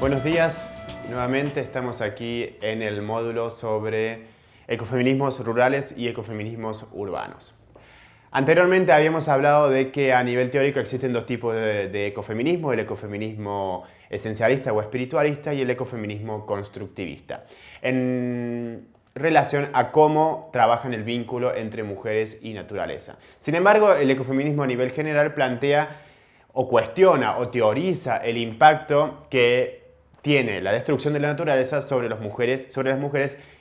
Buenos días, nuevamente estamos aquí en el módulo sobre ecofeminismos rurales y ecofeminismos urbanos. Anteriormente habíamos hablado de que a nivel teórico existen dos tipos de ecofeminismo, el ecofeminismo esencialista o espiritualista y el ecofeminismo constructivista, en relación a cómo trabajan el vínculo entre mujeres y naturaleza. Sin embargo, el ecofeminismo a nivel general plantea o cuestiona o teoriza el impacto que tiene la destrucción de la naturaleza sobre las mujeres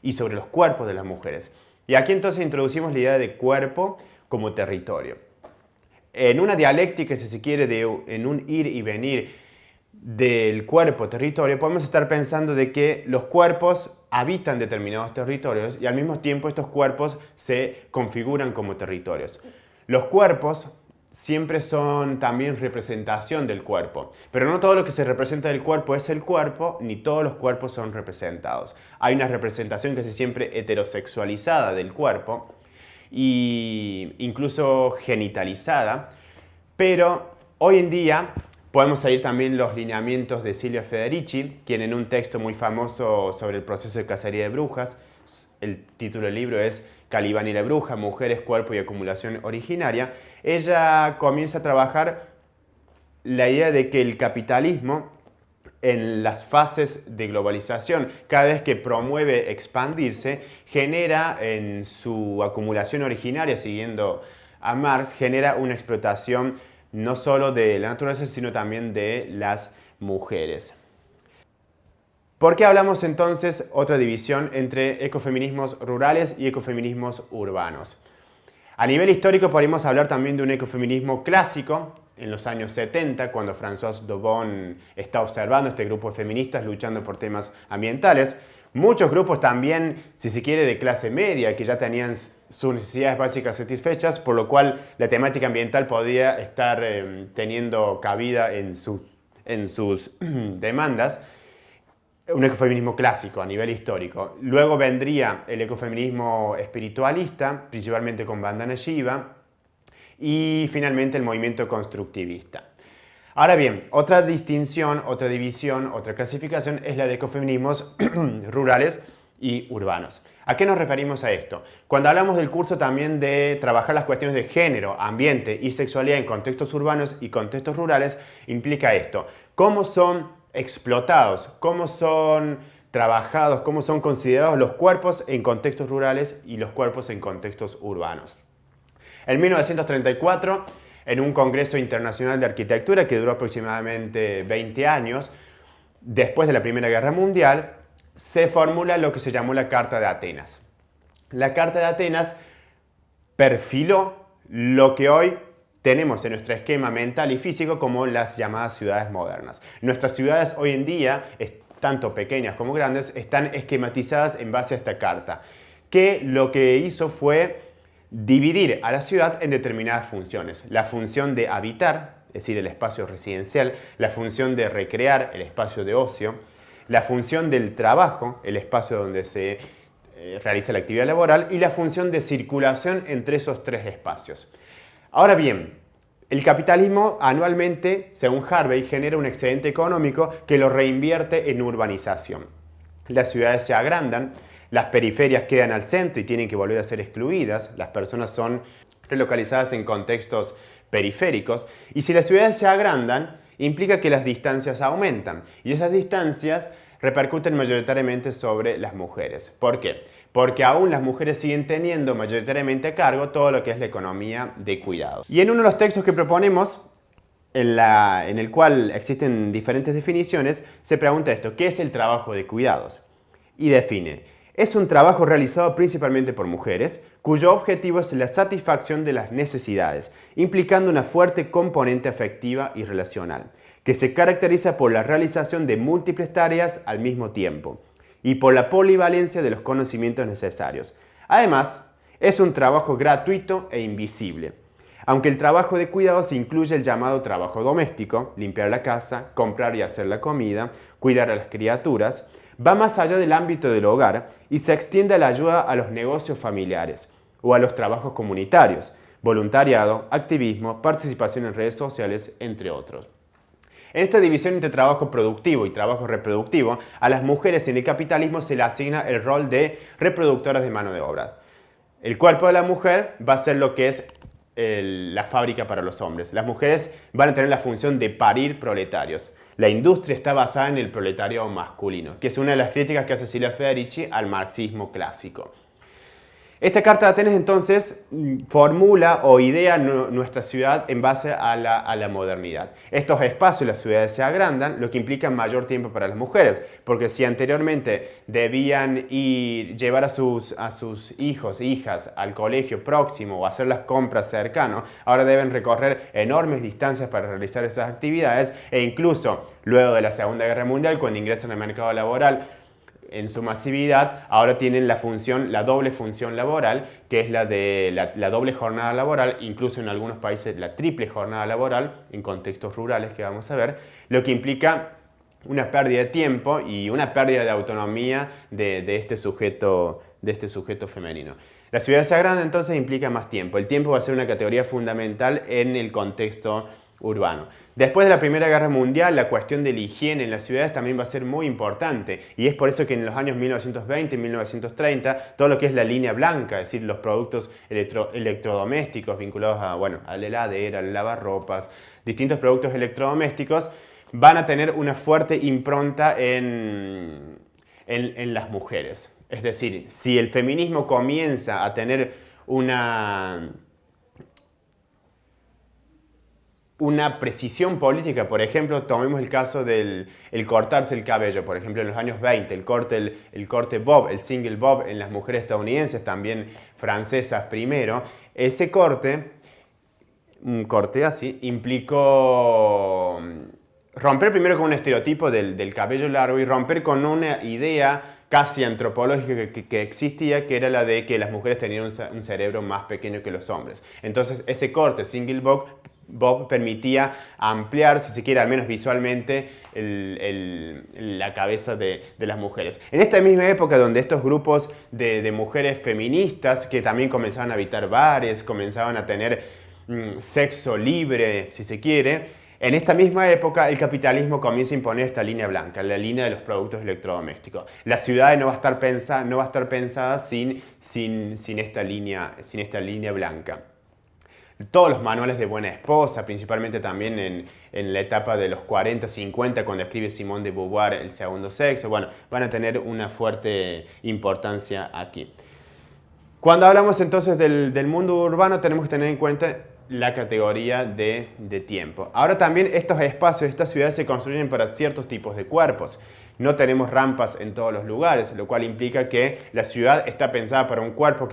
y sobre los cuerpos de las mujeres. Y aquí entonces introducimos la idea de cuerpo como territorio. En una dialéctica, si se quiere, en un ir y venir del cuerpo-territorio, podemos estar pensando de que los cuerpos habitan determinados territorios y al mismo tiempo estos cuerpos se configuran como territorios. Los cuerpos siempre son también representación del cuerpo, pero no todo lo que se representa del cuerpo es el cuerpo, ni todos los cuerpos son representados. Hay una representación casi siempre heterosexualizada del cuerpo, e incluso genitalizada, pero hoy en día podemos seguir también los lineamientos de Silvia Federici, quien en un texto muy famoso sobre el proceso de cacería de brujas, el título del libro es Calibán y la bruja, mujeres, cuerpo y acumulación originaria, ella comienza a trabajar la idea de que el capitalismo en las fases de globalización, cada vez que promueve expandirse, genera en su acumulación originaria, siguiendo a Marx, genera una explotación no solo de la naturaleza, sino también de las mujeres. ¿Por qué hablamos entonces otra división entre ecofeminismos rurales y ecofeminismos urbanos? A nivel histórico podríamos hablar también de un ecofeminismo clásico, en los años 70, cuando Françoise Dobon está observando este grupo de feministas luchando por temas ambientales. Muchos grupos también, si se quiere, de clase media, que ya tenían sus necesidades básicas satisfechas, por lo cual la temática ambiental podía estar teniendo cabida en sus demandas. Un ecofeminismo clásico a nivel histórico. Luego vendría el ecofeminismo espiritualista, principalmente con Vandana Shiva, y finalmente el movimiento constructivista. Ahora bien, otra distinción, otra división, otra clasificación es la de ecofeminismos rurales y urbanos. ¿A qué nos referimos a esto? Cuando hablamos del curso también de trabajar las cuestiones de género, ambiente y sexualidad en contextos urbanos y contextos rurales, implica esto. ¿Cómo son explotados? ¿Cómo son trabajados? ¿Cómo son considerados los cuerpos en contextos rurales y los cuerpos en contextos urbanos? En 1934, en un Congreso Internacional de Arquitectura que duró aproximadamente 20 años, después de la Primera Guerra Mundial, se formula lo que se llamó la Carta de Atenas. La Carta de Atenas perfiló lo que hoy tenemos en nuestro esquema mental y físico como las llamadas ciudades modernas. Nuestras ciudades hoy en día, tanto pequeñas como grandes, están esquematizadas en base a esta carta, que lo que hizo fue dividir a la ciudad en determinadas funciones. La función de habitar, es decir, el espacio residencial, la función de recrear, el espacio de ocio, la función del trabajo, el espacio donde se realiza la actividad laboral, y la función de circulación entre esos tres espacios. Ahora bien, el capitalismo anualmente, según Harvey, genera un excedente económico que lo reinvierte en urbanización. Las ciudades se agrandan, las periferias quedan al centro y tienen que volver a ser excluidas, las personas son relocalizadas en contextos periféricos, y si las ciudades se agrandan, implica que las distancias aumentan, y esas distancias repercuten mayoritariamente sobre las mujeres. ¿Por qué? Porque aún las mujeres siguen teniendo mayoritariamente a cargo todo lo que es la economía de cuidados. Y en uno de los textos que proponemos, en el cual existen diferentes definiciones, se pregunta esto: ¿qué es el trabajo de cuidados? Y define: es un trabajo realizado principalmente por mujeres, cuyo objetivo es la satisfacción de las necesidades, implicando una fuerte componente afectiva y relacional, que se caracteriza por la realización de múltiples tareas al mismo tiempo y por la polivalencia de los conocimientos necesarios. Además, es un trabajo gratuito e invisible. Aunque el trabajo de cuidados incluye el llamado trabajo doméstico, limpiar la casa, comprar y hacer la comida, cuidar a las criaturas, va más allá del ámbito del hogar y se extiende a la ayuda a los negocios familiares o a los trabajos comunitarios, voluntariado, activismo, participación en redes sociales, entre otros. En esta división entre trabajo productivo y trabajo reproductivo, a las mujeres en el capitalismo se le asigna el rol de reproductoras de mano de obra. El cuerpo de la mujer va a ser lo que es la fábrica para los hombres. Las mujeres van a tener la función de parir proletarios. La industria está basada en el proletariado masculino, que es una de las críticas que hace Silvia Federici al marxismo clásico. Esta Carta de Atenas entonces formula o idea nuestra ciudad en base a la modernidad. Estos espacios, las ciudades se agrandan, lo que implica mayor tiempo para las mujeres, porque si anteriormente debían llevar a sus hijos e hijas al colegio próximo o hacer las compras cercano, ahora deben recorrer enormes distancias para realizar esas actividades e incluso luego de la Segunda Guerra Mundial, cuando ingresan al mercado laboral, en su masividad, ahora tienen la doble función laboral, que es la de la doble jornada laboral, incluso en algunos países la triple jornada laboral, en contextos rurales que vamos a ver, lo que implica una pérdida de tiempo y una pérdida de autonomía de este sujeto femenino. La ciudad se agranda, entonces implica más tiempo. El tiempo va a ser una categoría fundamental en el contexto urbano. Después de la Primera Guerra Mundial, la cuestión de la higiene en las ciudades también va a ser muy importante y es por eso que en los años 1920 y 1930 todo lo que es la línea blanca, es decir, los productos electrodomésticos vinculados a la heladera, al lavarropas, distintos productos electrodomésticos van a tener una fuerte impronta en las mujeres. Es decir, si el feminismo comienza a tener una precisión política, por ejemplo, tomemos el caso del cortarse el cabello, por ejemplo, en los años 20, el corte bob, el single bob en las mujeres estadounidenses, también francesas primero, ese corte, un corte así, implicó romper primero con un estereotipo del cabello largo y romper con una idea casi antropológica que existía, que era la de que las mujeres tenían un cerebro más pequeño que los hombres. Entonces ese corte, single bob, permitía ampliar, si se quiere, al menos visualmente, la cabeza de las mujeres. En esta misma época donde estos grupos de mujeres feministas que también comenzaban a habitar bares, comenzaban a tener sexo libre, si se quiere, en esta misma época el capitalismo comienza a imponer esta línea blanca, la línea de los productos electrodomésticos. La ciudad no va a estar pensada sin esta línea blanca. Todos los manuales de buena esposa, principalmente también en la etapa de los 40, 50, cuando escribe Simone de Beauvoir El segundo sexo, van a tener una fuerte importancia aquí. Cuando hablamos entonces del mundo urbano, tenemos que tener en cuenta la categoría de tiempo. Ahora también estos espacios, estas ciudades se construyen para ciertos tipos de cuerpos. No tenemos rampas en todos los lugares, lo cual implica que la ciudad está pensada para un cuerpo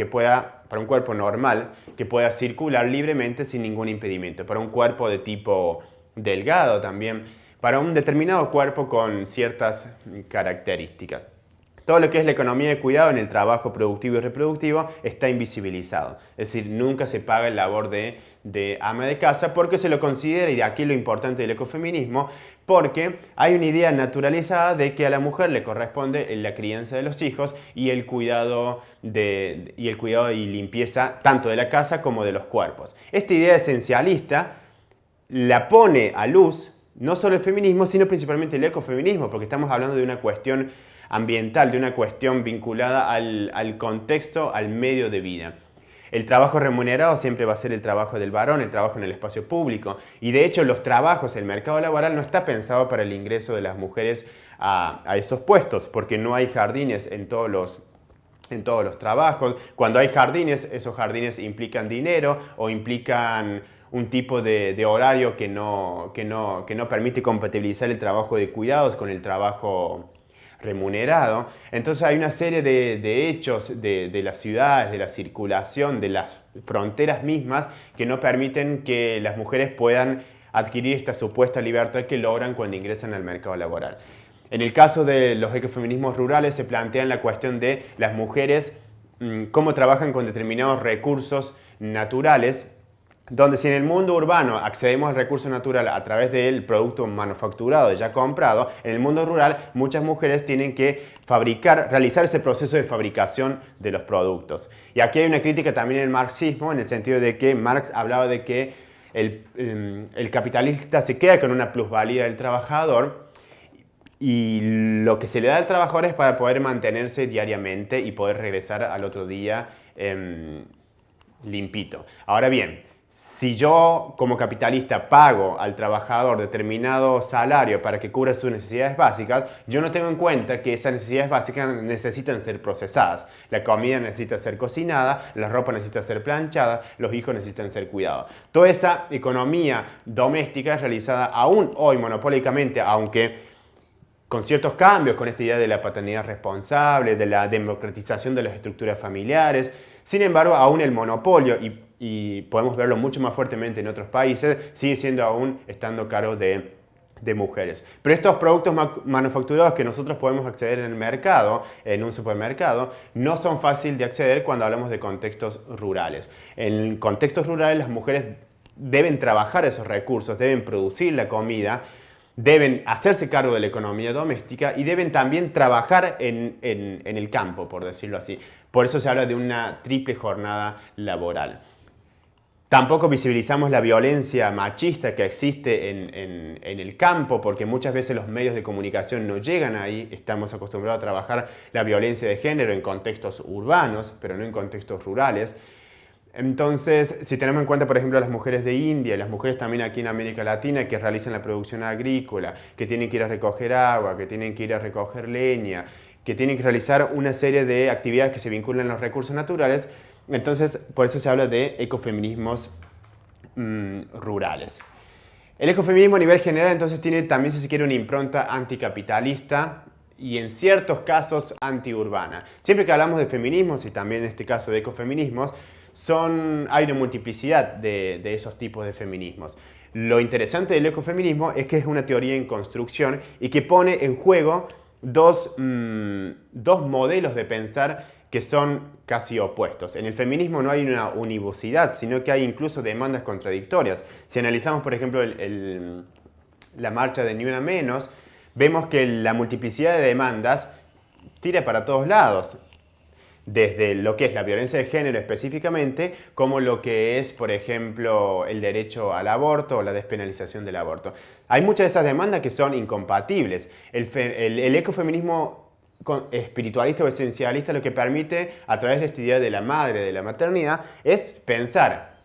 normal, que pueda circular libremente sin ningún impedimento, para un cuerpo de tipo delgado también, para un determinado cuerpo con ciertas características. Todo lo que es la economía de cuidado en el trabajo productivo y reproductivo está invisibilizado. Es decir, nunca se paga el labor de ama de casa porque se lo considera, y de aquí lo importante del ecofeminismo, porque hay una idea naturalizada de que a la mujer le corresponde la crianza de los hijos y el cuidado y limpieza tanto de la casa como de los cuerpos. Esta idea esencialista la pone a luz no solo el feminismo, sino principalmente el ecofeminismo, porque estamos hablando de una cuestión ambiental, de una cuestión vinculada al contexto, al medio de vida. El trabajo remunerado siempre va a ser el trabajo del varón, el trabajo en el espacio público. Y de hecho los trabajos, el mercado laboral no está pensado para el ingreso de las mujeres a esos puestos, porque no hay jardines en todos los trabajos. Cuando hay jardines, esos jardines implican dinero o implican un tipo de horario que no permite compatibilizar el trabajo de cuidados con el trabajo remunerado. Entonces hay una serie de hechos de las ciudades, de la circulación, de las fronteras mismas que no permiten que las mujeres puedan adquirir esta supuesta libertad que logran cuando ingresan al mercado laboral. En el caso de los ecofeminismos rurales se plantea la cuestión de las mujeres, cómo trabajan con determinados recursos naturales, donde si en el mundo urbano accedemos al recurso natural a través del producto manufacturado ya comprado, en el mundo rural muchas mujeres tienen que realizar ese proceso de fabricación de los productos. Y aquí hay una crítica también en el marxismo, en el sentido de que Marx hablaba de que el capitalista se queda con una plusvalía del trabajador y lo que se le da al trabajador es para poder mantenerse diariamente y poder regresar al otro día limpito. Ahora bien, si yo como capitalista pago al trabajador determinado salario para que cubra sus necesidades básicas, yo no tengo en cuenta que esas necesidades básicas necesitan ser procesadas. La comida necesita ser cocinada, la ropa necesita ser planchada, los hijos necesitan ser cuidados. Toda esa economía doméstica es realizada aún hoy monopólicamente, aunque con ciertos cambios, con esta idea de la paternidad responsable, de la democratización de las estructuras familiares. Sin embargo, aún el monopolio, y podemos verlo mucho más fuertemente en otros países, sigue siendo aún estando a cargo de mujeres. Pero estos productos manufacturados que nosotros podemos acceder en el mercado, en un supermercado, no son fáciles de acceder cuando hablamos de contextos rurales. En contextos rurales las mujeres deben trabajar esos recursos, deben producir la comida, deben hacerse cargo de la economía doméstica y deben también trabajar en el campo, por decirlo así. Por eso se habla de una triple jornada laboral. Tampoco visibilizamos la violencia machista que existe en el campo, porque muchas veces los medios de comunicación no llegan ahí. Estamos acostumbrados a trabajar la violencia de género en contextos urbanos, pero no en contextos rurales. Entonces, si tenemos en cuenta, por ejemplo, las mujeres de India, las mujeres también aquí en América Latina que realizan la producción agrícola, que tienen que ir a recoger agua, que tienen que ir a recoger leña, que tienen que realizar una serie de actividades que se vinculan a los recursos naturales, entonces por eso se habla de ecofeminismos rurales. El ecofeminismo a nivel general entonces tiene también, si se quiere, una impronta anticapitalista y en ciertos casos antiurbana. Siempre que hablamos de feminismos y también en este caso de ecofeminismos, hay una multiplicidad de esos tipos de feminismos. Lo interesante del ecofeminismo es que es una teoría en construcción y que pone en juego dos modelos de pensar que son casi opuestos. En el feminismo no hay una univocidad, sino que hay incluso demandas contradictorias. Si analizamos, por ejemplo, la marcha de Ni Una Menos, vemos que la multiplicidad de demandas tira para todos lados. Desde lo que es la violencia de género específicamente, como lo que es, por ejemplo, el derecho al aborto o la despenalización del aborto. Hay muchas de esas demandas que son incompatibles. El ecofeminismo espiritualista o esencialista lo que permite, a través de esta idea de la madre, de la maternidad, es pensar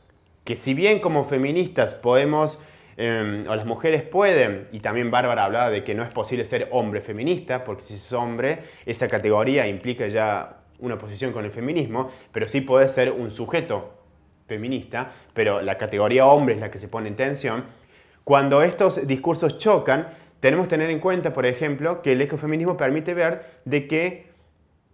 que si bien como feministas podemos, o las mujeres pueden, y también Bárbara hablaba de que no es posible ser hombre feminista, porque si es hombre, esa categoría implica ya una posición con el feminismo, pero sí puede ser un sujeto feminista, pero la categoría hombre es la que se pone en tensión. Cuando estos discursos chocan, tenemos que tener en cuenta, por ejemplo, que el ecofeminismo permite ver de que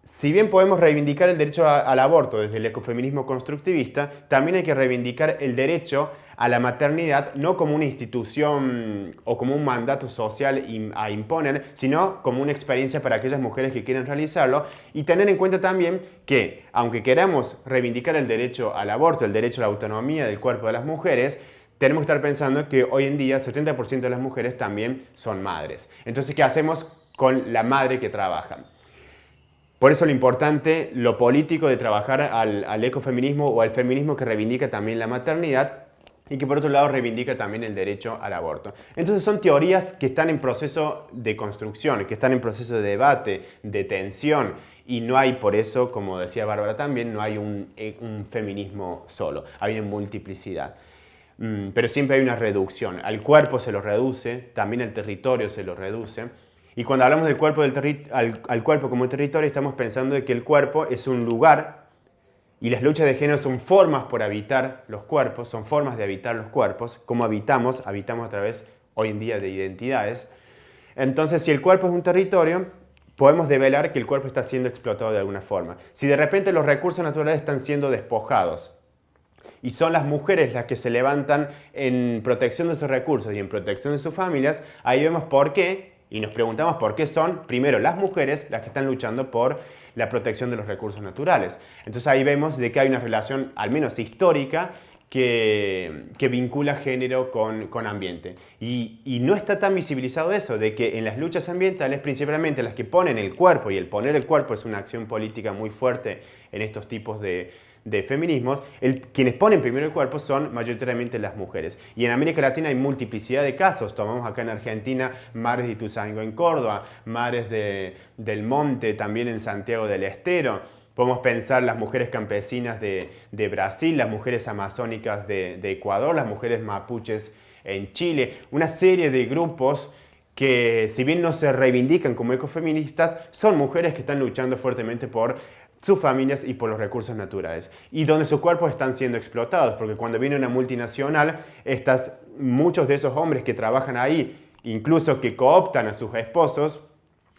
si bien podemos reivindicar el derecho al aborto desde el ecofeminismo constructivista, también hay que reivindicar el derecho a la maternidad no como una institución o como un mandato social a imponer, sino como una experiencia para aquellas mujeres que quieran realizarlo, y tener en cuenta también que, aunque queramos reivindicar el derecho al aborto, el derecho a la autonomía del cuerpo de las mujeres, tenemos que estar pensando que hoy en día 70% de las mujeres también son madres. Entonces, ¿qué hacemos con la madre que trabaja? Por eso lo importante, lo político de trabajar al ecofeminismo o al feminismo que reivindica también la maternidad y que por otro lado reivindica también el derecho al aborto. Entonces son teorías que están en proceso de construcción, que están en proceso de debate, de tensión, y no hay por eso, como decía Bárbara también, no hay un feminismo solo, hay una multiplicidad. Pero siempre hay una reducción. Al cuerpo se lo reduce, también al territorio se lo reduce. Y cuando hablamos del cuerpo al cuerpo como territorio, estamos pensando de que el cuerpo es un lugar y las luchas de género son formas por habitar los cuerpos, son formas de habitar los cuerpos. ¿Cómo habitamos? Habitamos a través, hoy en día, de identidades. Entonces, si el cuerpo es un territorio, podemos develar que el cuerpo está siendo explotado de alguna forma. Si de repente los recursos naturales están siendo despojados, y son las mujeres las que se levantan en protección de esos recursos y en protección de sus familias, ahí vemos por qué, y nos preguntamos por qué son, primero, las mujeres las que están luchando por la protección de los recursos naturales. Entonces ahí vemos de que hay una relación, al menos histórica, que vincula género con ambiente. Y no está tan visibilizado eso, de que en las luchas ambientales, principalmente las que ponen el cuerpo, y el poner el cuerpo es una acción política muy fuerte en estos tipos de feminismos, quienes ponen primero el cuerpo son mayoritariamente las mujeres. Y en América Latina hay multiplicidad de casos. Tomamos acá en Argentina Mares de Ituzaingó en Córdoba, Mares del Monte también en Santiago del Estero. Podemos pensar las mujeres campesinas de Brasil, las mujeres amazónicas de Ecuador, las mujeres mapuches en Chile. Una serie de grupos que, si bien no se reivindican como ecofeministas, son mujeres que están luchando fuertemente por sus familias y por los recursos naturales, y donde sus cuerpos están siendo explotados, porque cuando viene una multinacional, muchos de esos hombres que trabajan ahí, incluso que cooptan a sus esposos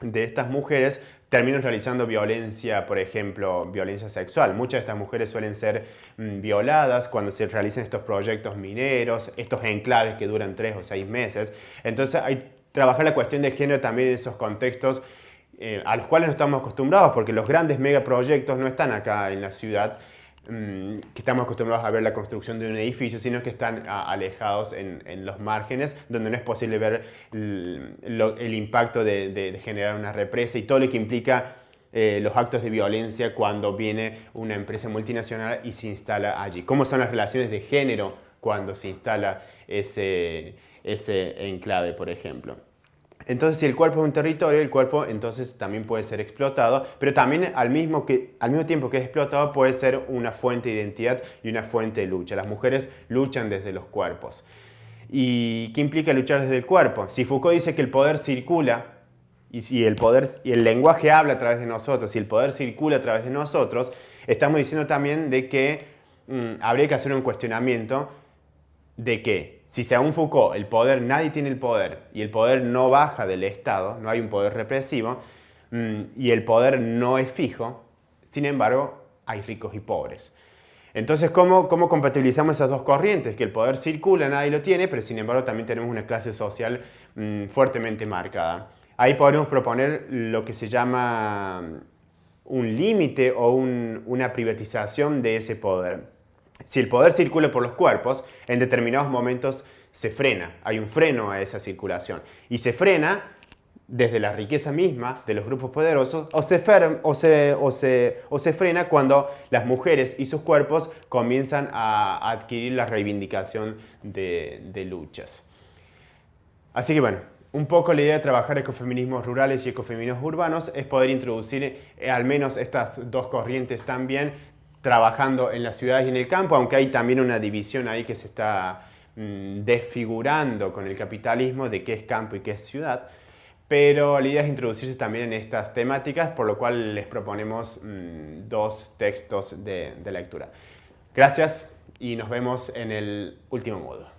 de estas mujeres, terminan realizando violencia, por ejemplo, violencia sexual. Muchas de estas mujeres suelen ser violadas cuando se realizan estos proyectos mineros, estos enclaves que duran 3 o 6 meses. Entonces hay que trabajar la cuestión de género también en esos contextos a los cuales no estamos acostumbrados, porque los grandes megaproyectos no están acá en la ciudad, que estamos acostumbrados a ver la construcción de un edificio, sino que están alejados en los márgenes, donde no es posible ver el impacto de generar una represa y todo lo que implica los actos de violencia cuando viene una empresa multinacional y se instala allí. ¿Cómo son las relaciones de género cuando se instala ese enclave, por ejemplo? Entonces, si el cuerpo es un territorio, el cuerpo entonces también puede ser explotado, pero también al mismo tiempo que es explotado puede ser una fuente de identidad y una fuente de lucha. Las mujeres luchan desde los cuerpos. ¿Y qué implica luchar desde el cuerpo? Si Foucault dice que el poder circula, y si el lenguaje habla a través de nosotros, si el poder circula a través de nosotros, estamos diciendo también de que habría que hacer un cuestionamiento de que, si según Foucault nadie tiene el poder y el poder no baja del Estado, no hay un poder represivo, y el poder no es fijo, sin embargo hay ricos y pobres. Entonces, ¿cómo compatibilizamos esas dos corrientes? Que el poder circula, nadie lo tiene, pero sin embargo también tenemos una clase social fuertemente marcada. Ahí podemos proponer lo que se llama un límite o una privatización de ese poder. Si el poder circula por los cuerpos, en determinados momentos se frena, hay un freno a esa circulación. Y se frena desde la riqueza misma de los grupos poderosos, o se frena cuando las mujeres y sus cuerpos comienzan a adquirir la reivindicación de luchas. Así que bueno, un poco la idea de trabajar ecofeminismos rurales y ecofeminismos urbanos es poder introducir al menos estas dos corrientes también, trabajando en las ciudades y en el campo, aunque hay también una división ahí que se está desfigurando con el capitalismo de qué es campo y qué es ciudad, pero la idea es introducirse también en estas temáticas, por lo cual les proponemos 2 textos de lectura. Gracias y nos vemos en el último módulo.